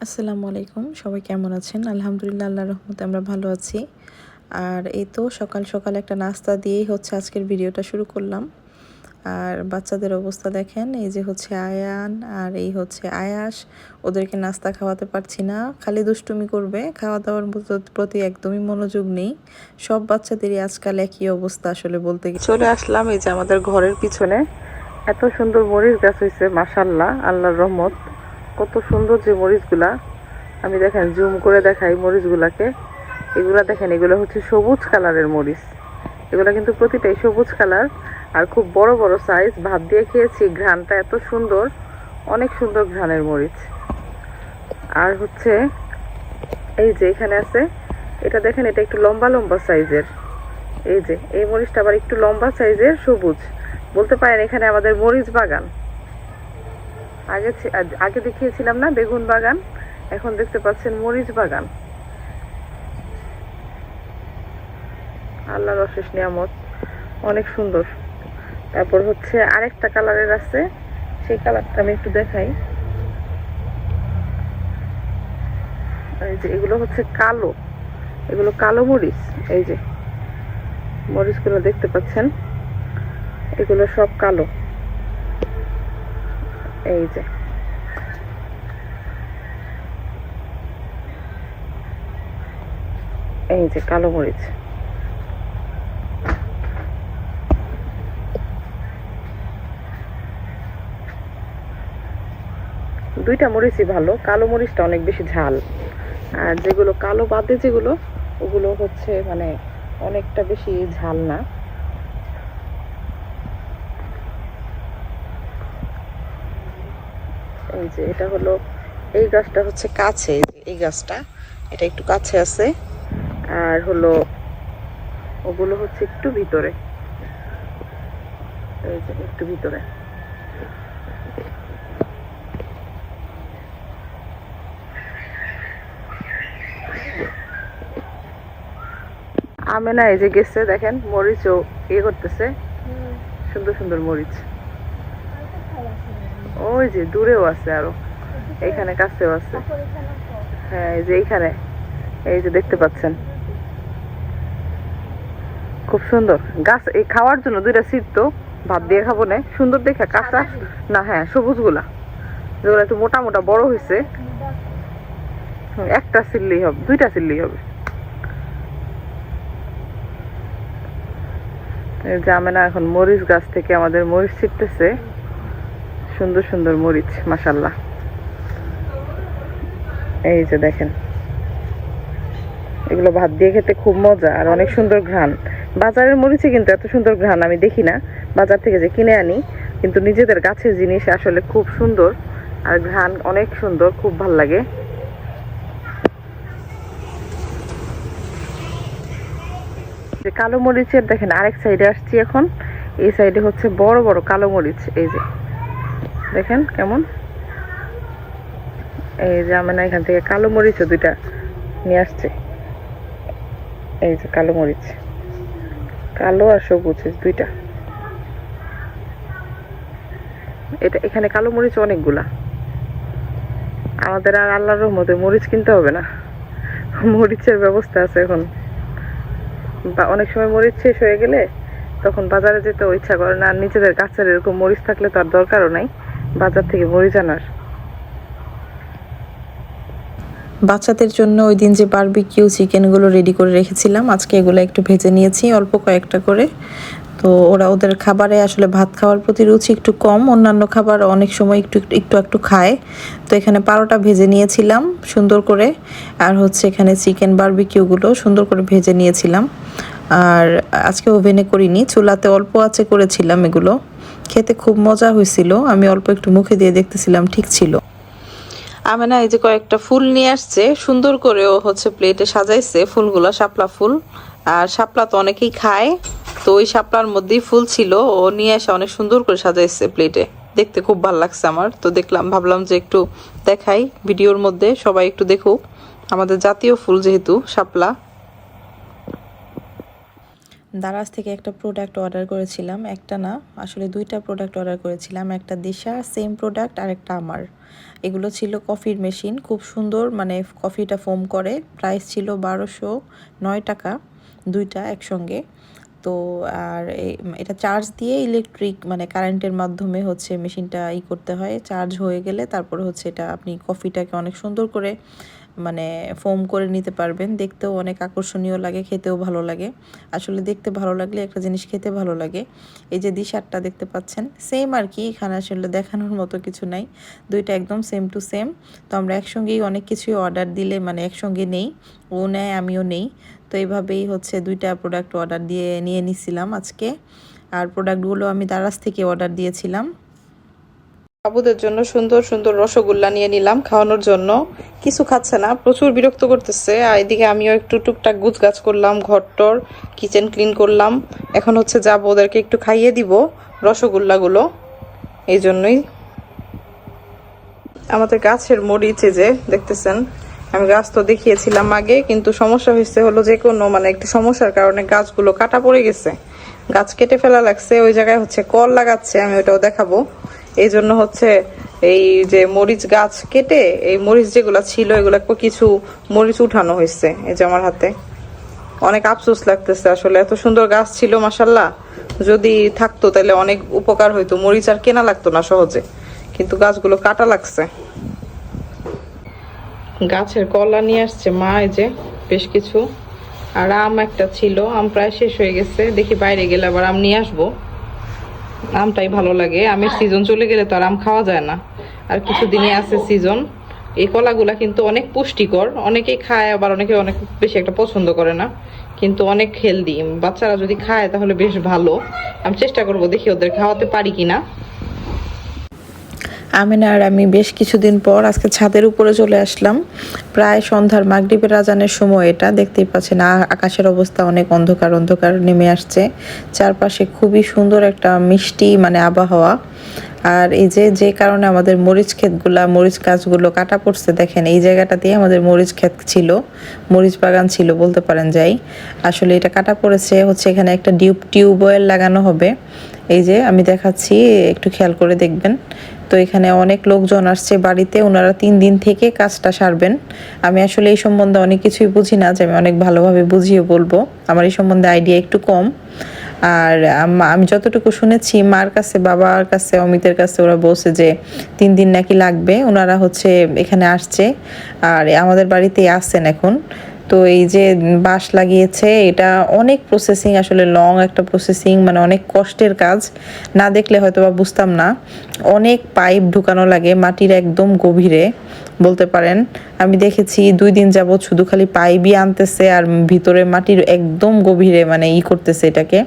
আসসালামু আলাইকুম, সবাই কেমন আছেন? আলহামদুলিল্লাহ, আল্লাহর রহমতে আমরা ভালো আছি। আর এই তো সকাল সকাল একটা নাস্তা দিয়েই আজকের ভিডিওটা শুরু করলাম। আর বাচ্চাদের অবস্থা দেখেন, এই যে আয়ান আর এই আয়াস। ওদেরকে নাস্তা খাওয়াতে পারছি না, খালি দুষ্টুমি করবে, খাওয়া দাওয়ার প্রতি একদমই মনোযোগ নেই। সব বাচ্চাদেরই আজকাল একই অবস্থা আসলে বলতে গেলে। চলে আসলাম এই যে আমাদের ঘরের পিছনে এত সুন্দর মরিচ গাছ হয়েছে, মাশাআল্লাহ, আল্লাহর রহমত। কত সুন্দর যে মরিচগুলা, আমি দেখেন জুম করে দেখাই মরিচগুলাকে। এগুলা দেখেন, এগুলো সবুজ কালারের মরিচ। এগুলা কিন্তু প্রতিটাই সবুজ কালার আর খুব বড় বড় সাইজ। ভাত দিয়ে খেয়েছি, ঘ্রাণটা এত সুন্দর, অনেক সুন্দর ঘ্রাণের মরিচ। আর এই যে এখানে আছে, এটা দেখেন, এটা একটু লম্বা লম্বা সাইজের। এই যে এই মরিচটা আবার একটু লম্বা সাইজের, সবুজ। বলতে পারেন এখানে আমাদের মরিচ বাগান। আগে দেখিয়েছিলাম না বেগুন বাগান, এখন দেখতে পাচ্ছেন মরিচ বাগান। আল্লাহর অশেষ নিয়ামত, অনেক সুন্দর। তারপর আরেকটা কালারের আছে, সেই কালারটা আমি একটু দেখাই। এই যে এগুলো কালো, এগুলো কালো মরিচ। এই যে মরিচগুলো দেখতে পাচ্ছেন, এগুলো সব কালো। এই যে এই যে কালো মরিচ। দুইটা মরিচই ভালো, কালো মরিচটা অনেক বেশি ঝাল, আর যেগুলো কালো বাদে যেগুলো, ওগুলো মানে অনেকটা বেশি ঝাল না। এই যে এটা এই গাছটা কাছে, এই গাছটা এটা একটু কাছে আছে, আর ওগুলো একটু ভিতরে। এই যে একটু ভিতরে। আমেনা এই যে গেছে, দেখেন মরিচও করতেছে, সুন্দর সুন্দর মরিচ। ওই যে দূরেও আছে, আরো এখানে কাছেও আছে। হ্যাঁ, এই যে এইখানে, এই যে দেখতে পাচ্ছেন, খুব সুন্দর গাছ। এই খাওয়ার জন্য দুইটা সিট, তো ভাত দিয়ে খাবো না, সুন্দর দেখে কাঁচা না। হ্যাঁ, সবুজ গুলা, যেগুলো একটু মোটা মোটা বড় হয়েছে, একটা সিললেই হবে, দুইটা সিললেই হবে। জামে না, এখন মরিচ গাছ থেকে আমাদের মরিচ ছিটতেছে, সুন্দর সুন্দর মরিচ, মাশাআল্লাহ। এই যে দেখেন, এগুলো ভাত দিয়ে খেতে খুব মজা আর অনেক সুন্দর ঘ্রাণ। বাজারের মরিচে কিন্তু এত সুন্দর ঘ্রাণ আমি দেখি না, বাজার থেকে যে কিনে আনি। কিন্তু নিজেদের গাছের জিনিস আসলে খুব সুন্দর, আর ঘ্রাণ অনেক সুন্দর, খুব ভাল লাগে। যে কালো মরিচের দেখেন আরেক সাইডে আসছি এখন, এই সাইডে বড় বড় কালো মরিচ। এই যে দেখেন কেমন, এই যে আমি না এখান থেকে কালো মরিচও দুইটা নিয়ে আসছে। এই যে কালো মরিচ, কালো আর সবুজ দুইটা। এটা এখানে কালো মরিচ অনেকগুলা। আমাদের আর আল্লাহর রহমতে মরিচ কিনতে হবে না, মরিচের ব্যবস্থা আছে এখন। বা অনেক সময় মরিচ শেষ হয়ে গেলে তখন বাজারে যেতে ইচ্ছা করে না, নিজেদের গাছের এরকম মরিচ থাকলে তো আর দরকারও নাই বাজার থেকে মরিচ আনার। বাচ্চাদের জন্য ওই দিন যে বারবিকিউ চিকেনগুলো রেডি করে রেখেছিলাম, আজকে এগুলো একটু ভেজে নিয়েছি অল্প কয়েকটা করে। তো ওদের খাবারে আসলে ভাত খাওয়ার প্রতি রুচি একটু কম, অন্যান্য খাবার অনেক সময় একটু একটু একটু খায়। তো এখানে পারোটা ভেজে নিয়েছিলাম সুন্দর করে, আর এখানে চিকেন বারবিকিউগুলো সুন্দর করে ভেজে নিয়েছিলাম। আর আজকে ওভেনে করিনি, চুলাতে অল্প আঁচে করেছিলাম। এগুলো খেতে খুব মজা হয়েছিল, আমি অল্প একটু মুখে দিয়ে দেখতেছিলাম, ঠিক ছিল। আমেনা এই যে কয়েকটা ফুল নিয়ে আসছে, সুন্দর করে ও প্লেটে সাজাইছে ফুলগুলো, শাপলা ফুল। আর শাপলা তো অনেকেই খায়, তো ওই শাপলার মধ্যেই ফুল ছিল, ও নিয়ে এসে অনেক সুন্দর করে সাজাইছে প্লেটে। দেখতে খুব ভালো লাগছে আমার, তো দেখলাম, ভাবলাম যে একটু দেখাই ভিডিওর মধ্যে, সবাই একটু দেখুক। আমাদের জাতীয় ফুল যেহেতু শাপলা। দারাজ থেকে একটা প্রোডাক্ট অর্ডার করেছিলাম, একটা না আসলে দুইটা প্রোডাক্ট অর্ডার করেছিলাম, একটা দিশা সেম প্রোডাক্ট আর একটা আমার। এগুলো ছিল কফির মেশিন, খুব সুন্দর, মানে কফিটা ফোম করে। প্রাইস ছিল 1209 টাকা দুইটা একসঙ্গে। তো আর এটা চার্জ দিয়ে ইলেকট্রিক মানে কারেন্টের মাধ্যমে হচ্ছে মেশিনটা করতে হয়। চার্জ হয়ে গেলে তারপরে হচ্ছে এটা আপনি কফিটাকে অনেক সুন্দর করে মানে ফোম করে নিতে পারবেন। দেখতেও অনেক আকর্ষণীয় লাগে, খেতেও ভালো লাগে। আসলে দেখতে ভালো লাগলে একটা জিনিস খেতে ভালো লাগে। এই যে দিশারটা দেখতে পাচ্ছেন সেম আর কি, এখানে আসলে দেখানোর মতো কিছু নাই, দুইটা একদম সেম টু সেম। তো আমরা একসঙ্গেই অনেক কিছুই অর্ডার দিলে মানে একসঙ্গে নেই, ও নেয় আমিও নেই। তো এইভাবেই হচ্ছে দুইটা প্রোডাক্ট অর্ডার দিয়ে নিয়ে নিছিলাম আজকে। আর প্রোডাক্টগুলো আমি দারাজ থেকে অর্ডার দিয়েছিলাম। বাবুদের জন্য সুন্দর সুন্দর রসগোল্লা নিয়ে নিলাম খাওয়ানোর জন্য। কিছু খাচ্ছে না, প্রচুর বিরক্ত করতেছে। আর এদিকে আমিও একটু টুকটাক গুছগাছ করলাম, ঘরটর কিচেন ক্লিন করলাম। এখন হচ্ছে যাবো ওদেরকে একটু খাইয়ে দিব রসগোল্লাগুলো। এই জন্যই আমাদের গাছের মরিচ যে দেখতেছেন, আমি গাছ তো দেখিয়েছিলাম আগে, কিন্তু সমস্যা হয়েছে হলো যে কোনো মানে একটু সমস্যার কারণে গাছগুলো কাটা পড়ে গেছে, গাছ কেটে ফেলা লাগছে। ওই জায়গায় হচ্ছে কল লাগাচ্ছে, আমি ওটাও দেখাবো। এই জন্য হচ্ছে এই যে মরিচ গাছ কেটে এই মরিচ যেগুলা ছিল এগুলা কিছু মরিচ উঠানো হয়েছে। এই যে আমার হাতে অনেক আফসোস লাগতেছে, আসলে এত সুন্দর গাছ ছিল মাশাল্লাহ, যদি থাকতো তাহলে অনেক উপকার হইতো, মরিচ আর কেনা লাগতো না সহজে, কিন্তু গাছগুলো কাটা লাগছে। গাছের কলা নিয়ে আসছে মা, এই যে বেশ কিছু। আর আম একটা ছিল, আম প্রায় শেষ হয়ে গেছে, দেখি বাইরে গেলে আবার আম নিয়ে আসবো। আমটাই ভালো লাগে, আমের সিজন চলে গেলে তো আর আম খাওয়া যায় না, আর কিছুদিনই আছে সিজন। এই কলাগুলা কিন্তু অনেক পুষ্টিকর, অনেকেই খায় আবার অনেকে অনেক বেশি একটা পছন্দ করে না, কিন্তু অনেক হেলদি। বাচ্চারা যদি খায় তাহলে বেশ ভালো। আমি চেষ্টা করবো, দেখি ওদের খাওয়াতে পারি কিনা। আমিনা আর আমি বেশ কিছুদিন পর আজকে ছাদের উপরে চলে আসলাম। প্রায় সন্ধ্যার মাগরিবের আজানের সময়, এটা দেখতেই পাচ্ছেন আকাশের অবস্থা অনেক অন্ধকার অন্ধকার নেমে আসছে। চারপাশে খুবই সুন্দর একটা মিষ্টি মানে আবহাওয়া। আর এই যে কারণে আমাদের মরিচ গাছগুলো কাটা পড়ছে, দেখেন এই জায়গাটা দিয়ে আমাদের মরিচ ক্ষেত ছিল, মরিচ বাগান ছিল বলতে পারেন যাই। আসলে এটা কাটা পড়েছে হচ্ছে, এখানে একটা টিউবওয়েল লাগানো হবে। এই যে আমি দেখাচ্ছি, একটু খেয়াল করে দেখবেন। তো এখানে অনেক লোকজন আসছে বাড়িতে, ওনারা 3 দিন থেকে কাজটা সারবেন। আমি আসলে এই সম্বন্ধে অনেক কিছুই বুঝি না যে আমি অনেক ভালোভাবে বুঝিয়ে বলবো, আমার এই সম্বন্ধে আইডিয়া একটু কম। আর আমি যতটুকু শুনেছি মার কাছে, বাবার কাছে, অমিতের কাছে, ওরা বলছে যে 3 দিন নাকি লাগবে। ওনারা হচ্ছে এখানে আসছে আর আমাদের বাড়িতেই আসছেন এখন। তো এই যে বাঁশ লাগিয়েছে, এটা অনেক প্রসেসিং, আসলে লং একটা প্রসেসিং, মানে অনেক কষ্টের কাজ, না দেখলে হয়তো বা বুঝতাম না। অনেক পাইপ ঢুকানো লাগে মাটির একদম গভীরে বলতে পারেন। আমি দেখেছি 2 দিন যাবৎ শুধু খালি পাইপই আনতেছে আর ভিতরে মাটির একদম গভীরে মানে করতেছে, এটাকে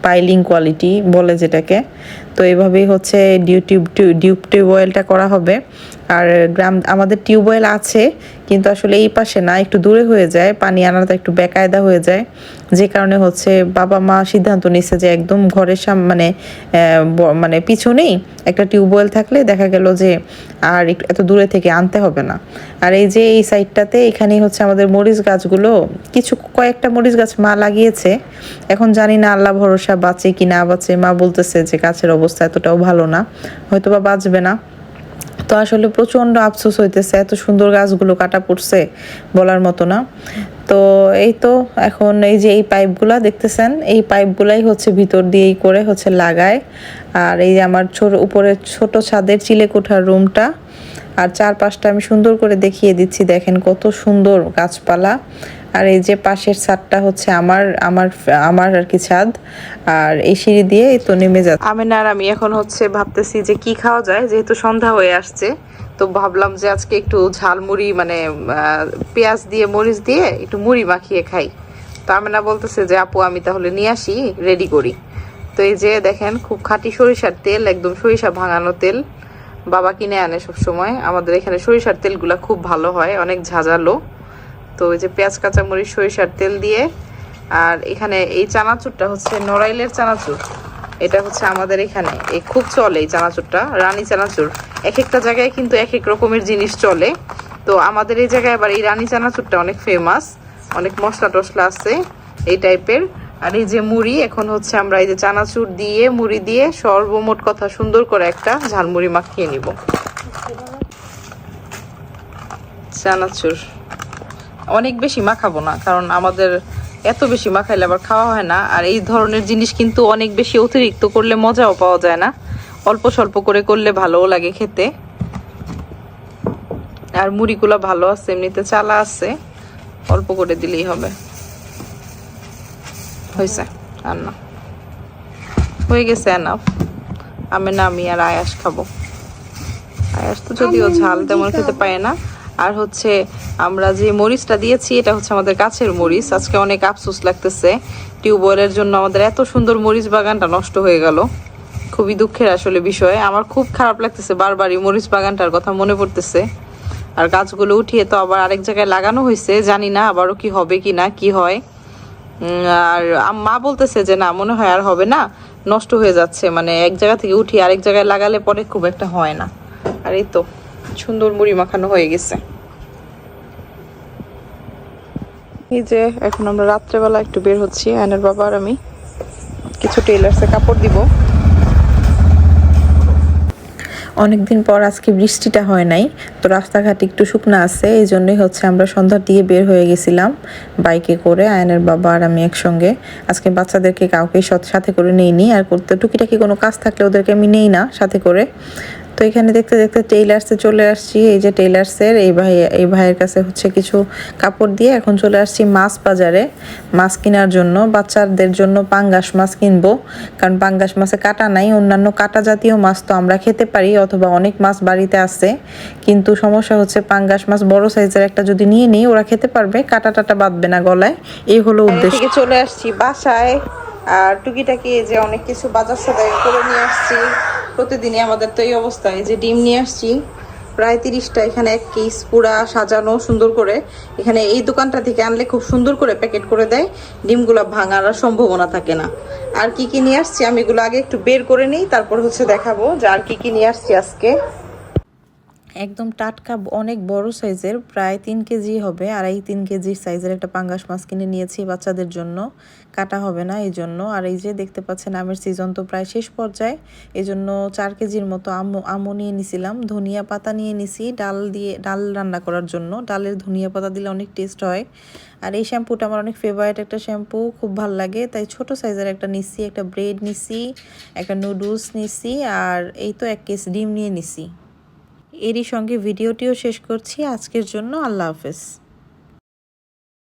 পাইলিং কোয়ালিটি বলে যেটাকে। তো এইভাবেই হচ্ছে টিউবওয়েলটা করা হবে। আর আমাদের টিউবওয়েল আছে, কিন্তু আসলে এই পাশে না, একটু দূরে হয়ে যায়, পানি আনাটা একটু বেকায়দা হয়ে যায়। যে কারণে হচ্ছে বাবা মা সিদ্ধান্ত নিচ্ছে যে একদম ঘরের মানে পিছনেই একটা টিউবওয়েল থাকলে দেখা গেল যে আর এত দূরে থেকে আনতে হবে না। আর এই যে এই সাইডটাতে এখানেই হচ্ছে আমাদের মরিচ গাছগুলো, কয়েকটা মরিচ গাছ মা লাগিয়েছে। এখন জানি না আল্লাহ ভরসা বাঁচে কি না বাঁচে, মা বলতেছে যে গাছের অবস্থা এতটাও ভালো না, হয়তো বা বাঁচবে না। তো আসলে প্রচণ্ড আফসোস হইতেছে, এত সুন্দর গাছগুলো কাটা পড়ছে বলার মতো না। তো এই তো এখন এই যে এই পাইপগুলা দেখতেছেন, এই পাইপগুলাই হচ্ছে ভিতর দিয়েই করে হচ্ছে লাগায়। আর এই যে আমার উপরে ছোট ছাদের চিলেকোঠার রুমটা, আর চারপাশটা আমি সুন্দর করে দেখিয়ে দিচ্ছি, দেখেন কত সুন্দর গাছপালা। আর এই যে পাশের ছাদটা হচ্ছে আমার আমার আমার আর কি ছাদ। আর এই সিঁড়ি দিয়ে তো নেমে যাচ্ছে। আর আমি এখন হচ্ছে ভাবতেছি যে কি খাওয়া যায়, যেহেতু সন্ধ্যা হয়ে আসছে। তো ভাবলাম যে আজকে একটু ঝালমুড়ি মানে পেঁয়াজ দিয়ে মরিচ দিয়ে একটু মুড়ি মাখিয়ে খাই। তো আমেনা বলতেছে যে আপু আমি তাহলে নিয়ে আসি, রেডি করি। তো এই যে দেখেন খুব খাঁটি সরিষার তেল, একদম সরিষা ভাঙানো তেল, বাবা কিনে আনে সব সময়। আমাদের এখানে সরিষার তেলগুলা খুব ভালো হয়, অনেক ঝাঁঝালো। তো ওই যে পেঁয়াজ কাঁচামরিচ সরিষার তেল দিয়ে। আর এখানে এই চানাচুরটা হচ্ছে নড়াইলের চানাচুর, এটা হচ্ছে আমাদের এখানে খুব চলে এই চানাচুরটা, রানী চানাচুর। এক একটা জায়গায় কিন্তু এক এক রকমের জিনিস চলে। তো আমাদের এই জায়গায় আবার এই রানী চানাচুরটা অনেক ফেমাস, অনেক মশলা টশলা আছে এই টাইপের। আর এই যে মুড়ি, এখন হচ্ছে আমরা এই যে চানাচুর দিয়ে মুড়ি দিয়ে সর্বমোট কথা সুন্দর করে একটা ঝালমুড়ি মাখিয়ে নিব। চানাচুর অনেক বেশি মাখাবো না, কারণ আমাদের এত বেশি মাখাইলে আবার খাওয়া হয় না। আর এই ধরনের জিনিস কিন্তু অনেক বেশি অতিরিক্ত করলে মজাও পাওয়া যায় না, অল্প স্বল্প করে করলে ভালোও লাগে খেতে। আর মুড়িগুলো ভালো আছে, এমনিতে চালা আছে, অল্প করে দিলেই হবে। হয়েছে, আর না, হয়ে গেছে এনাফ। আমি আর আয়াস খাবো। আয়াস তো যদিও ঝাল তেমন খেতে পায় না। আর হচ্ছে আমরা যে মরিচটা দিয়েছি এটা হচ্ছে আমাদের গাছের মরিচ। আজকে অনেক আফসোস লাগতেছে, টিউবওয়েলের জন্য আমাদের এত সুন্দর মরিচ বাগানটা নষ্ট হয়ে গেল। খুবই দুঃখের আসলে বিষয়, আমার খুব খারাপ লাগতেছে, বারবারই মরিচ বাগানটার কথা মনে পড়তেছে। আর গাছগুলো উঠিয়ে তো আবার আরেক জায়গায় লাগানো হয়েছে, জানি না আবারও কি হবে কি না, কি হয়। আর মা বলতেছে যে না, মনে হয় আর হবে না, নষ্ট হয়ে যাচ্ছে, মানে এক জায়গা থেকে উঠিয়ে আরেক জায়গায় লাগালে পরে খুব একটা হয় না। আর এই তো সুন্দর মুড়ি মাখানো হয়ে গেছে। এই যে এখন আমরা রাত্রেবেলা একটু বের হচ্ছি, আয়নের বাবা আর আমি, কিছু টেইলার্সে কাপড় দিব। অনেকদিন পর আজকে বৃষ্টিটা হয় নাই, তো রাস্তাঘাট একটু শুকনো আছে, এই জন্যই হচ্ছে আমরা সন্ধ্যার দিয়ে বের হয়ে গেছিলাম বাইকে করে, আয়নের বাবা আর আমি একসঙ্গে। আজকে বাচ্চাদেরকে কাউকে সাথে করে নেইনি, আর করতে টুকিটাকি কোনো কাজ থাকলে ওদেরকে আমি নেই না সাথে করে। তো এখানে দেখতে দেখতে টেইলার্সে চলে আসছি। এই যে টেইলার্সের এই ভাইয়ের কাছে হচ্ছে কিছু কাপড় দিয়ে এখন চলে আসছি মাছ বাজারে মাছ কেনার জন্য। বাচ্চাদের জন্য পাঙ্গাস মাছ কিনবো, কারণ পাঙ্গাস মাছে কাটা নাই। অন্যান্য কাটা জাতীয় মাছ তো আমরা খেতে পারি, অথবা অনেক মাছ বাড়িতে আছে, কিন্তু সমস্যা হচ্ছে পাঙ্গাস মাছ বড় সাইজের একটা যদি নিয়ে নিই, ওরা খেতে পারবে, কাটা টাটা বাঁধবে না গলায়। এই হলো উদ্দেশ্য। চলে আসছি বাসায়, আর টুকিটাকি যে অনেক কিছু বাজার সদাই করে নিয়ে আসছি। প্রতিদিনই আমাদের তো এই অবস্থা। এই যে ডিম নিয়ে আসছি প্রায় 30টা, এখানে এক কেস পুরা সাজানো সুন্দর করে। এখানে এই দোকানটা থেকে আনলে খুব সুন্দর করে প্যাকেট করে দেয়, ডিমগুলো ভাঙার সম্ভাবনা থাকে না। আর কি কি নিয়ে আসছি আমি এগুলো আগে একটু বের করে নিই, তারপর হচ্ছে দেখাবো যে আর কি কি নিয়ে আসছি আজকে। একদম টাটকা অনেক বড় সাইজের, প্রায় 3 কেজি হবে, 2.5-3 কেজি সাইজের একটা পাঙ্গাস মাছ কিনে নিয়েছি বাচ্চাদের জন্য, কাটা হবে না এই জন্য। আর এই যে দেখতে পাচ্ছেন আমের সিজন তো প্রায় শেষ পর্যায়ে, এই জন্য 4 কেজির মতো আমও নিয়ে নিছিলাম। ধনিয়া পাতা নিয়ে নিছি ডাল রান্না করার জন্য, ডালের ধনিয়া পাতা দিলে অনেক টেস্ট হয়। আর এই শ্যাম্পুটা আমার অনেক ফেভারিট একটা শ্যাম্পু, খুব ভাল লাগে, তাই ছোট সাইজের একটা নিছি। একটা ব্রেড নিছি, একটা নুডলস নিছি, আর এই তো 1 কেজি ডিম নিয়ে নিছি। এরই সঙ্গে ভিডিওটিও শেষ করছি আজকের জন্য। আল্লাহ হাফেজ।